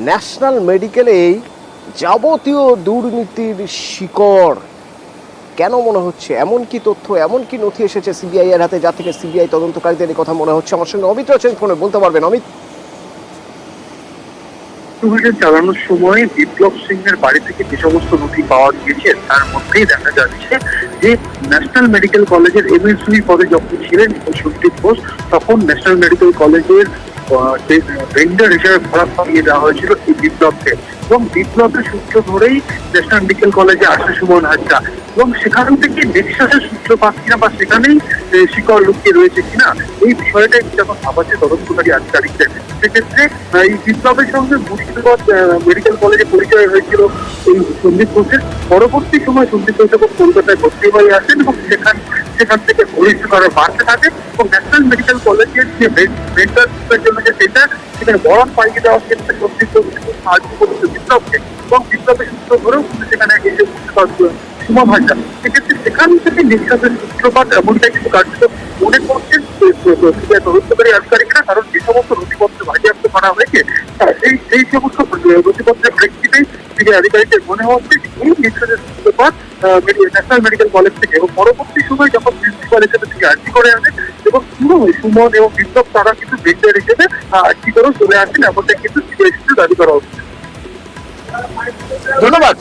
National মেডিকেলে এই যাবতীয় দুর্নীতির শিকড় কেন মনে হচ্ছে? এমন কি তথ্য, এমন কি নথি এসেছে সিবিআই এর হাতে, যা থেকে সিবিআই তদন্তকারীদের এই কথা মনে হচ্ছে? আমার সঙ্গে অমিত রয়েছেন ফোনে, বলতে পারবেন অমিত? অভিযান চালানোর সময় বিপ্লব সিংহের বাড়ি থেকে যে সমস্ত নথি পাওয়া গিয়েছে তার মধ্যেই দেখা যাচ্ছে যে ন্যাশনাল মেডিকেল কলেজের এমএসভি পদে যখন ছিলেন সন্দীপ ঘোষ, তখন ন্যাশনাল মেডিকেল কলেজের ভেন্ডার হিসেবে ভাড়া পাইয়ে দেওয়া হয়েছিল এই বিপ্লবকে, এবং বিপ্লবের সূত্র ধরেই ন্যাশনাল মেডিকেল কলেজে আসে সুমন হাজরা, এবং সেখান থেকে নেক্সাসের সূত্রপাত কিনা বা সেখানেই শিকড় লুকিয়ে রয়েছে কিনা এই বিষয়টাই যখন ভাবাচ্ছে তদন্তকারী আধিকারিকদের। সেক্ষেত্রে এই বিপ্লবের সঙ্গে মুর্শিদাবাদ মেডিকেল কলেজে পরিচয় হয়েছিল এই সন্দীপ ঘোষের। পরবর্তী সময় সন্দীপ ঘোষ যখন কলকাতায় ভর্তি হয়ে আসেন এবং সেখান থেকে ঘনিষ্ঠতা বাড়তে থাকে, এবং ন্যাশনাল মেডিকেল কলেজের যে মেন্টারশিপের জন্য যে সেখানে বরণ পাইয়ে দেওয়ার ক্ষেত্রে সন্দীপ ঘোষ সাহায্য করেছে বিপ্লবকে, এবং বিপ্লবের সূত্র ধরেও কিন্তু সেখানে এসে সুমন হাজরা। সেক্ষেত্রে সেখান থেকে নিঃশ্বাসের সূত্রপাত এমনটাই কিন্তু কার্যত মনে করছেন তদন্তকারী আধিকারিকরা, কারণ যে সমস্ত নথিপত্র বাজেয়াপ্ত করা হয়েছে সেই সমস্ত নথিপত্রের প্রেক্ষিতেই সিবিআই আধিকারিকদের মনে হচ্ছে এই নিঃশ্বাসের সূত্রপাত ন্যাশনাল মেডিকেল কলেজ থেকে, এবং পরবর্তী সময় যখন প্রিন্সিপাল হিসেবে তিনি আর্জি করে আসেন এবং পুরো সুমন এবং বিপ্লব তারা কিন্তু ভেন্ডার হিসেবে আর্জি করেও চলে আসেন, এমনটাই কিন্তু সিবিআই সূত্রে দাবি করা হচ্ছে। ধন্যবাদ।